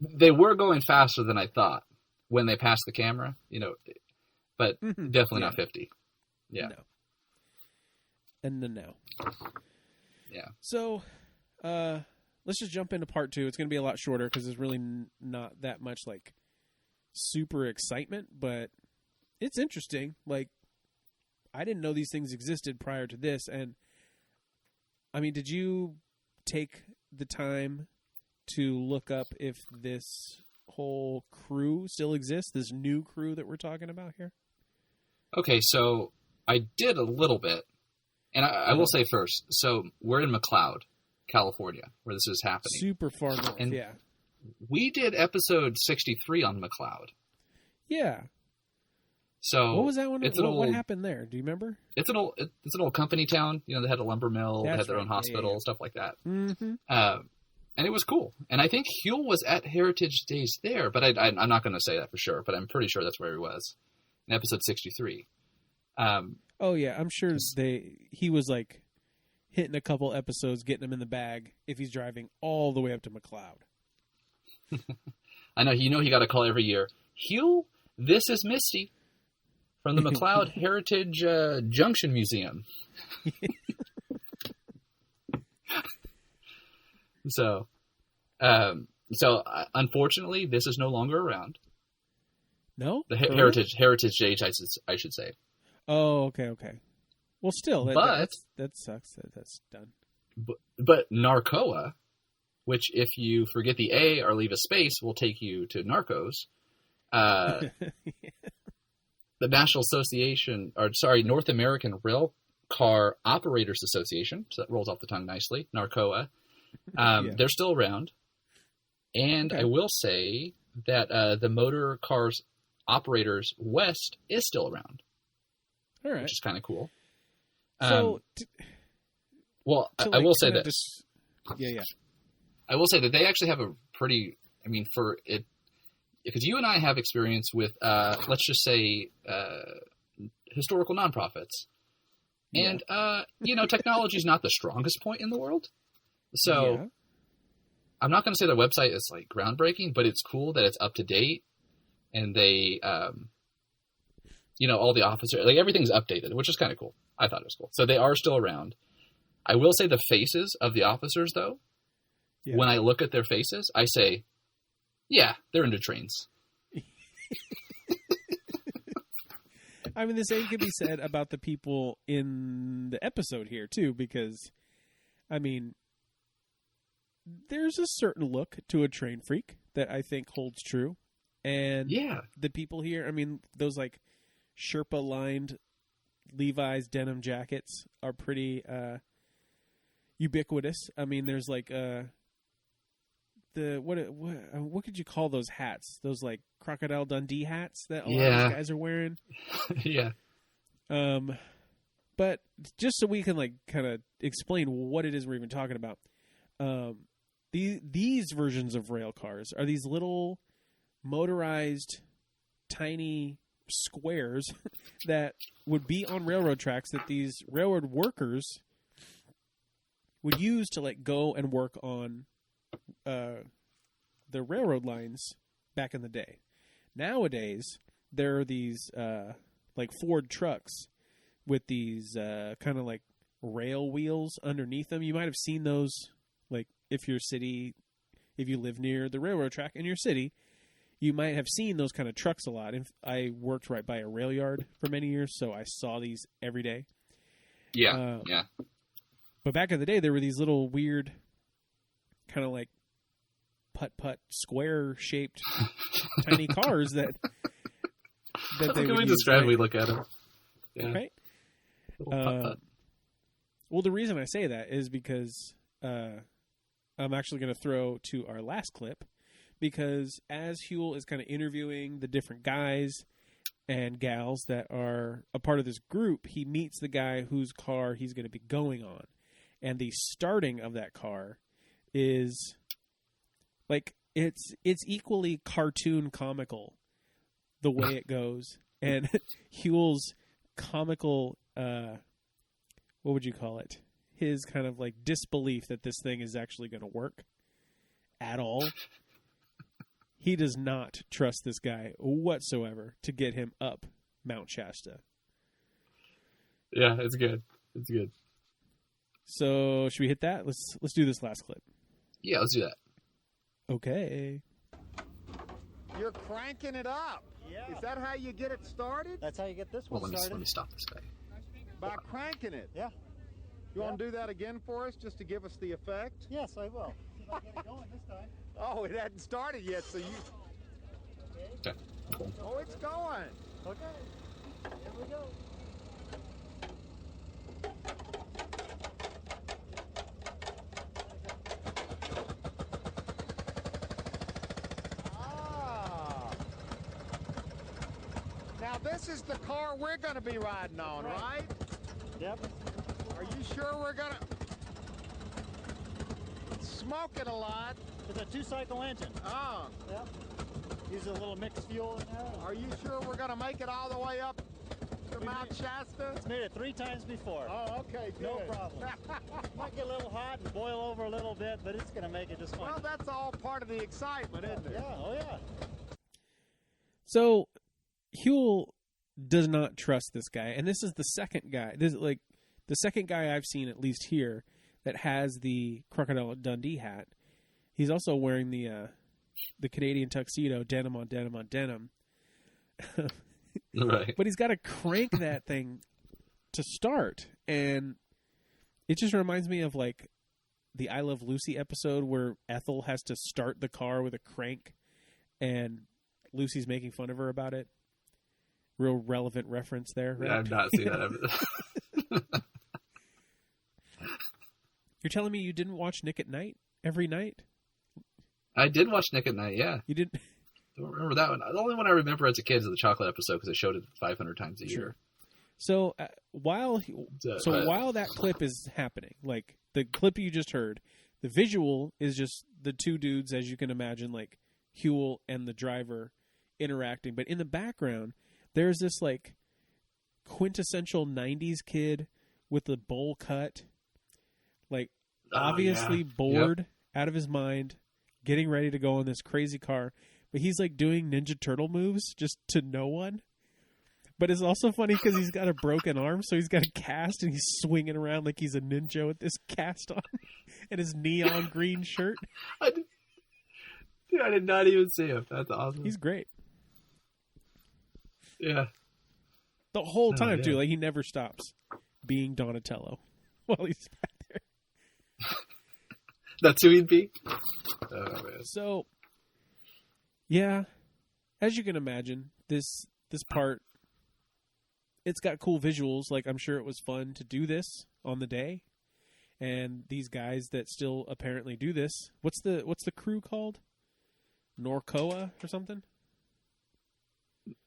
They were going faster than I thought when they passed the camera, but definitely not 50. Yeah. No. And then no. Yeah. So, let's just jump into part 2. It's going to be a lot shorter because there's really not that much, like, super excitement, but it's interesting. Like, I didn't know these things existed prior to this, and I mean, did you take the time to look up if this whole crew still exists, this new crew that we're talking about here? Okay, so I did a little bit, and I will say first, so we're in McLeod, California, where this is happening. Super far north, and yeah. We did episode 63 on McLeod. Yeah. So what was that one? What happened there? Do you remember? It's an old company town. They had a lumber mill. They had their own hospital, stuff like that. Mm-hmm. And it was cool. And I think Huell was at Heritage Days there, but I'm not going to say that for sure. But I'm pretty sure that's where he was in episode 63. Oh yeah, I'm sure he was like hitting a couple episodes, getting them in the bag if he's driving all the way up to McLeod. I know. He got a call every year. Huell, this is Misty from the McLeod Heritage Junction Museum. So unfortunately, this is no longer around. No, the Heritage Days, I should say. Oh, okay. Well, still, that sucks. That's done. But Narcoa, which if you forget the A or leave a space, will take you to Narcos. The North American Railcar Operators Association, so that rolls off the tongue nicely, Narcoa. They're still around. And okay. I will say that the Motor Cars Operators West is still around. All right. Which is kind of cool. So, I will say this. Yeah. I will say that they actually have a pretty, for it, because you and I have experience with, let's just say, historical nonprofits. And, technology is not the strongest point in the world. So I'm not going to say their website is like groundbreaking, but it's cool that it's up to date. And they, all the officers, like everything's updated, which is kind of cool. I thought it was cool. So they are still around. I will say the faces of the officers, though, when I look at their faces, I say, yeah, they're into trains. I mean, the same could be said about the people in the episode here, too, because, I mean, there's a certain look to a train freak that I think holds true. And the people here, I mean, those, like, Sherpa-lined Levi's denim jackets are pretty ubiquitous. I mean, there's, like, what could you call those hats? Those like Crocodile Dundee hats that a lot of these guys are wearing. Yeah. But just so we can like kind of explain what it is we're even talking about. These versions of rail cars are these little motorized tiny squares that would be on railroad tracks that these railroad workers would use to like go and work on the railroad lines back in the day. Nowadays, there are these like Ford trucks with these kind of like rail wheels underneath them. You might have seen those, like if you live near the railroad track in your city, you might have seen those kind of trucks a lot. I worked right by a rail yard for many years, so I saw these every day. Yeah, yeah. But back in the day, there were these little weird kind of like putt-putt square-shaped tiny cars that That's they a good way would to use, describe right? we look at them. Yeah. Right? Putt-putt. Well, the reason I say that is because I'm actually going to throw to our last clip, because as Huell is kind of interviewing the different guys and gals that are a part of this group, he meets the guy whose car he's going to be going on. And the starting of that car is like it's equally cartoon comical the way it goes. And Huell's comical what would you call it? His kind of like disbelief that this thing is actually going to work at all. He does not trust this guy whatsoever to get him up Mount Shasta. Yeah, it's good. It's good. So should we hit that? Let's do this last clip. Yeah, let's do that. Okay. You're cranking it up. Yeah. Is that how you get it started? That's how you get this Well, one let started. me stop this guy. By cranking it. Yeah. You want to do that again for us, just to give us the effect? Yes, I will. See if I can get it going this time. Oh, it hadn't started yet, so you... Okay. Oh, it's going. Okay. Here we go. Ah. Now, this is the car we're going to be riding on, right? Yep. Are you sure we're going to... Smoking a lot. It's a two-cycle engine. Oh. Yep. Use a little mixed fuel in there. Are you sure we're going to make it all the way up to Mount Shasta? It's made it 3 times before. Oh, okay, good. No problem. Might get a little hot and boil over a little bit, but it's going to make it just fine. Well, that's all part of the excitement, isn't it? Yeah, oh yeah. So Huell does not trust this guy, and this is the second guy. This is like the second guy I've seen, at least here, that has the Crocodile Dundee hat. He's also wearing the Canadian tuxedo, denim on denim on denim. Right. But he's got to crank that thing to start, and it just reminds me of like the I Love Lucy episode where Ethel has to start the car with a crank, and Lucy's making fun of her about it. Real relevant reference there, right? Yeah, I've not seen that ever. You're telling me you didn't watch Nick at Night every night? I did watch Nick at Night, yeah. You didn't? I don't remember that one. The only one I remember as a kid is the chocolate episode because they showed it 500 times a year. So while that clip is happening, like the clip you just heard, the visual is just the two dudes, as you can imagine, like Huell and the driver interacting. But in the background, there's this like quintessential 90s kid with the bowl cut, like obviously bored out of his mind, getting ready to go on this crazy car. But he's like doing Ninja Turtle moves just to no one. But it's also funny because he's got a broken arm, so he's got a cast, and he's swinging around like he's a ninja with this cast on and his neon green shirt. I did not even see him. That's awesome. He's great. Yeah. The whole time, yeah. too. Like, he never stops being Donatello while he's back there. That's who he'd be? Oh, man. So, yeah, as you can imagine, this part, it's got cool visuals. Like, I'm sure it was fun to do this on the day. And these guys that still apparently do this, what's the crew called? Norcoa or something?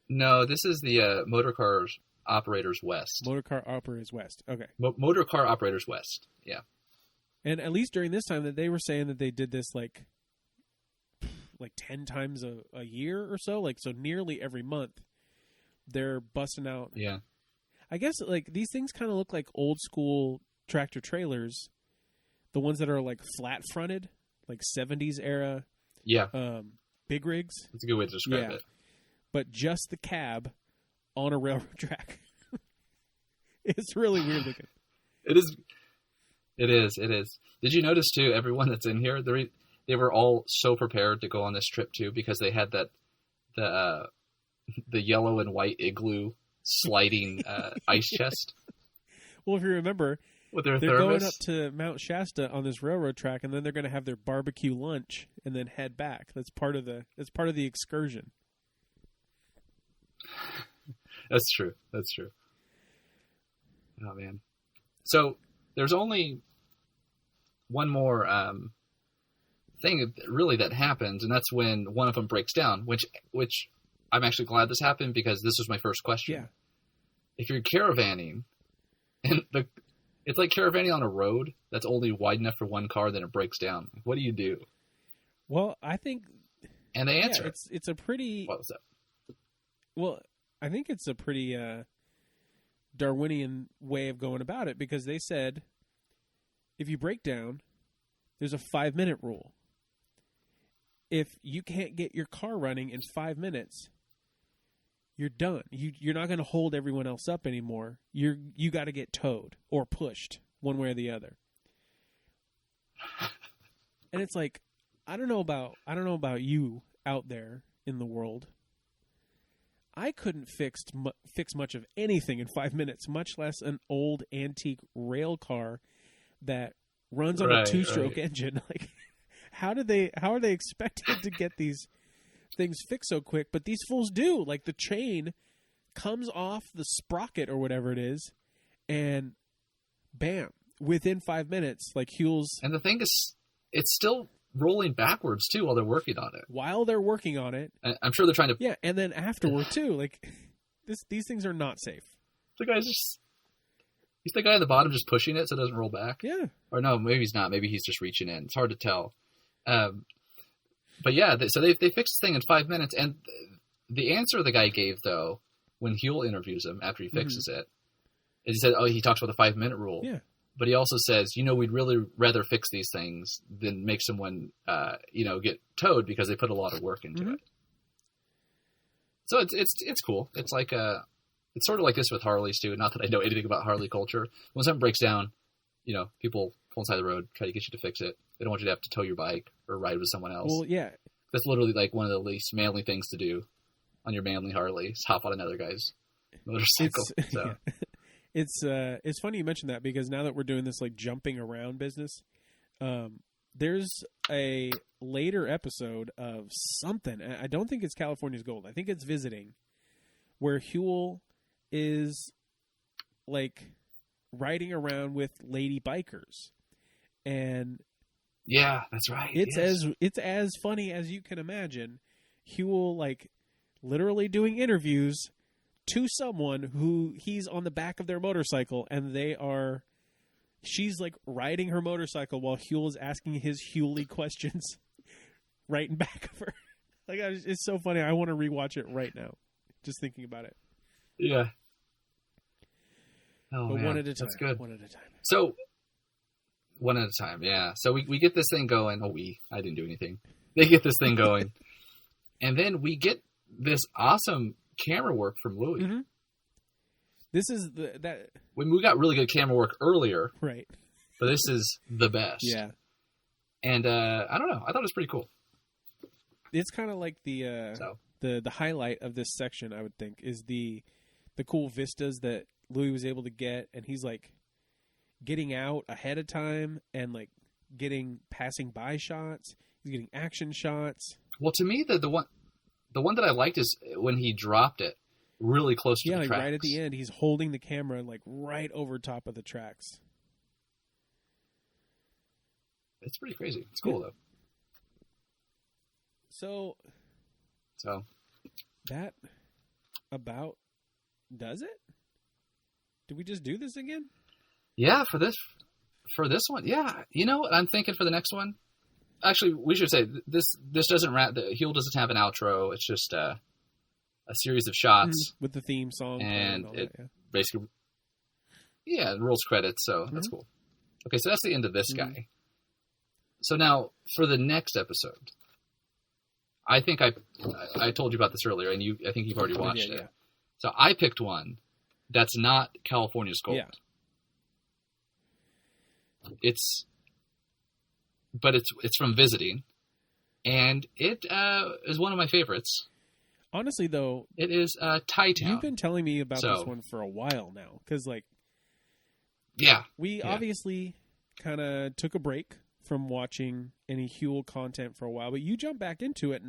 No, this is the Motorcar Operators West. Motorcar Operators West. Okay. Motorcar Operators West. Yeah. And at least during this time that they were saying that they did this like 10 times a year or so, like so nearly every month they're busting out. Yeah. I guess like these things kind of look like old school tractor trailers, the ones that are like flat fronted, like 70s era. Yeah. Big rigs. That's a good way to describe it. But just the cab on a railroad track. It's really weird looking. It is. Did you notice too? Everyone that's in here, they were all so prepared to go on this trip too, because they had the yellow and white igloo sliding ice chest. Well, if you remember, with their they're thermos. going up to Mount Shasta on this railroad track, and then they're going to have their barbecue lunch and then head back. That's part of the excursion. That's true. Oh man. So there's only one more thing really that happens, and that's when one of them breaks down, which I'm actually glad this happened, because this was my first question. Yeah. If you're caravanning, and it's like caravanning on a road that's only wide enough for one car, then it breaks down. What do you do? Well, I think... And they answer it's a pretty... What was that? Well, I think it's a pretty Darwinian way of going about it, because they said if you break down, there's a 5-minute rule. If you can't get your car running in 5 minutes, you're done. You're not going to hold everyone else up anymore. You got to get towed or pushed one way or the other. And it's like, I don't know about you out there in the world. I couldn't fix much of anything in 5 minutes, much less an old antique rail car that runs on a 2-stroke engine. Like, how are they expected to get these things fixed so quick? But these fools do. Like, the chain comes off the sprocket or whatever it is, and bam, within 5 minutes, like Huell's. And the thing is, it's still rolling backwards too while they're working on it. While they're working on it, I'm sure they're trying to. Yeah, and then afterward too. Like, these things are not safe. The guy's he's the guy at the bottom just pushing it so it doesn't roll back. Yeah. Or no, maybe he's not. Maybe he's just reaching in. It's hard to tell. But yeah, so they fixed this thing in 5 minutes, and the answer the guy gave though, when Huell interviews him after he fixes it, is he said, he talks about the 5-minute rule. Yeah. But he also says, we'd really rather fix these things than make someone, get towed, because they put a lot of work into it. So it's cool. It's like it's sort of like this with Harleys too. Not that I know anything about Harley culture. When something breaks down, people pull inside the road, try to get you to fix it. They don't want you to have to tow your bike or ride with someone else. Well, yeah. That's literally like one of the least manly things to do on your manly Harley, is hop on another guy's motorcycle. So. Yeah. It's funny you mentioned that, because now that we're doing this like jumping around business, there's a later episode of something. I don't think it's California's Gold. I think it's Visiting, where Huell is like riding around with lady bikers, and yeah, that's right. It's as funny as you can imagine. Huell like literally doing interviews to someone who he's on the back of their motorcycle, and she's like riding her motorcycle while Huell is asking his Huell-y questions right in back of her. Like, it's so funny. I want to rewatch it right now, just thinking about it. Yeah. Oh, but man. one at a time. That's good. One at a time. So, one at a time, yeah. So we get this thing going. I didn't do anything. They get this thing going. And then we get this awesome camera work from Louis. Mm-hmm. This is we got really good camera work earlier, right? But this is the best. Yeah. And I don't know. I thought it was pretty cool. It's kind of like the highlight of this section, I would think, is the the cool vistas that Louis was able to get, and he's like getting out ahead of time and like getting passing by shots. He's getting action shots. Well, to me, the one that I liked is when he dropped it really close to the like tracks. right at the end, he's holding the camera like right over top of the tracks. It's pretty crazy. It's cool though. So that about does it? Did we just do this again? Yeah, for this one. Yeah, you know what I'm thinking for the next one? Actually, we should say this doesn't Huell doesn't have an outro. It's just a series of shots with the theme song and all it that, basically it rolls credits, so that's cool. Okay, so that's the end of this guy. So now for the next episode, I think I told you about this earlier, and I think you've already watched it. Yeah. So I picked one that's not California's Gold. Yeah. It's from Visiting, and it is one of my favorites. Honestly, though, it is Thai Town. You've been telling me about this one for a while now, because we obviously kind of took a break from watching any Huell content for a while, but you jumped back into it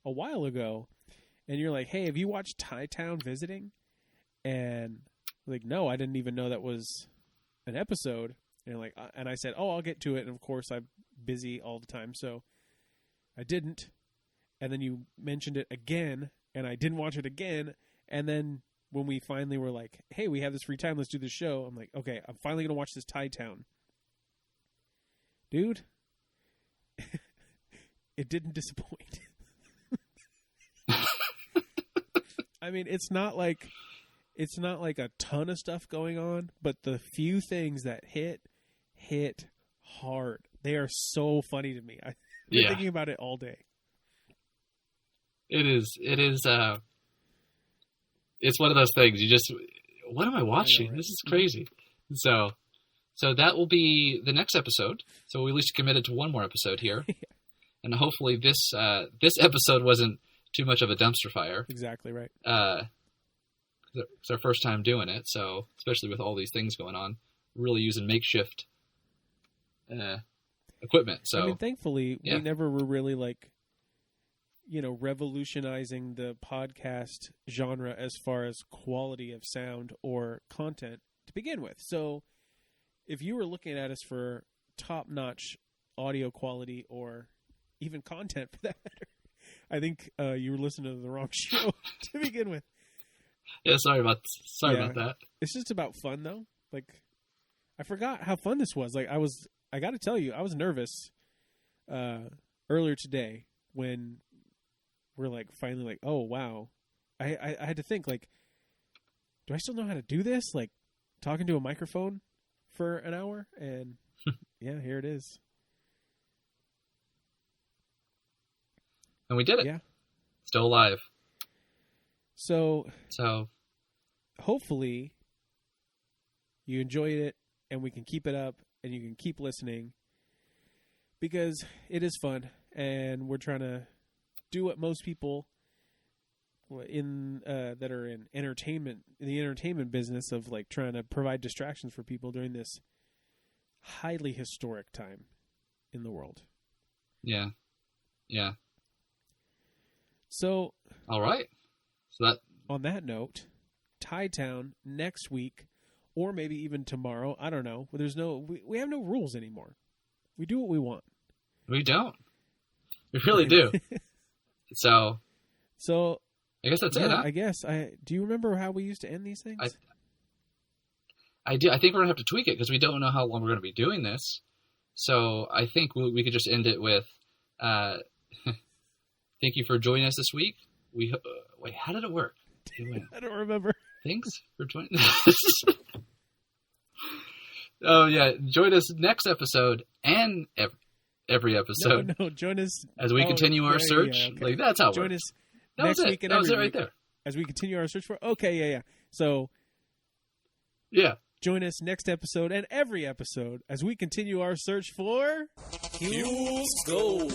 a while ago, and you're like, "Hey, have you watched Thai Town Visiting?" And like, no, I didn't even know that was an episode. And I said, "Oh, I'll get to it." And of course, I'm busy all the time, so I didn't. And then you mentioned it again, and I didn't watch it again. And then when we finally were like, "Hey, we have this free time, let's do this show," I'm like, "Okay, I'm finally gonna watch this Thai Town." Dude, it didn't disappoint. I mean, it's not like a ton of stuff going on, but the few things that hit hard. They are so funny to me. I've been thinking about it all day. It is. It's one of those things. You just, what am I watching? This is crazy. So that will be the next episode. So we at least committed to one more episode here, and hopefully this episode wasn't too much of a dumpster fire. Exactly right. It's our first time doing it, so especially with all these things going on, really using makeshift equipment. So I mean, thankfully, we never were really revolutionizing the podcast genre as far as quality of sound or content to begin with. So if you were looking at us for top-notch audio quality or even content for that matter, I think you were listening to the wrong show to begin with. Yeah, sorry about that. It's just about fun though. Like, I forgot how fun this was. Like, I got to tell you, I was nervous earlier today when we're like finally like, oh wow. I had to think like, do I still know how to do this? Like talking to a microphone for an hour, and yeah, here it is. And we did it. Yeah. Still alive. So hopefully you enjoyed it, and we can keep it up, and you can keep listening, because it is fun, and we're trying to do what most people in that are in the entertainment business of like trying to provide distractions for people during this highly historic time in the world. Yeah. So, all right. So that on that note, Thai Town next week, or maybe even tomorrow. I don't know. We have no rules anymore. We do what we want. We don't. We really do. So I guess that's it. Huh? I guess. Do you remember how we used to end these things? I do. I think we're gonna have to tweak it because we don't know how long we're gonna be doing this. So I think we could just end it with, "Thank you for joining us this week." Wait, how did it work? I don't remember. Thanks for joining us. Oh yeah, join us next episode and every episode. No, join us as we continue our search. Yeah, okay. Like that's how it join works. us next week and that was it every right week there. As we continue our search for. Okay, yeah. So join us next episode and every episode as we continue our search for Huell's Gold.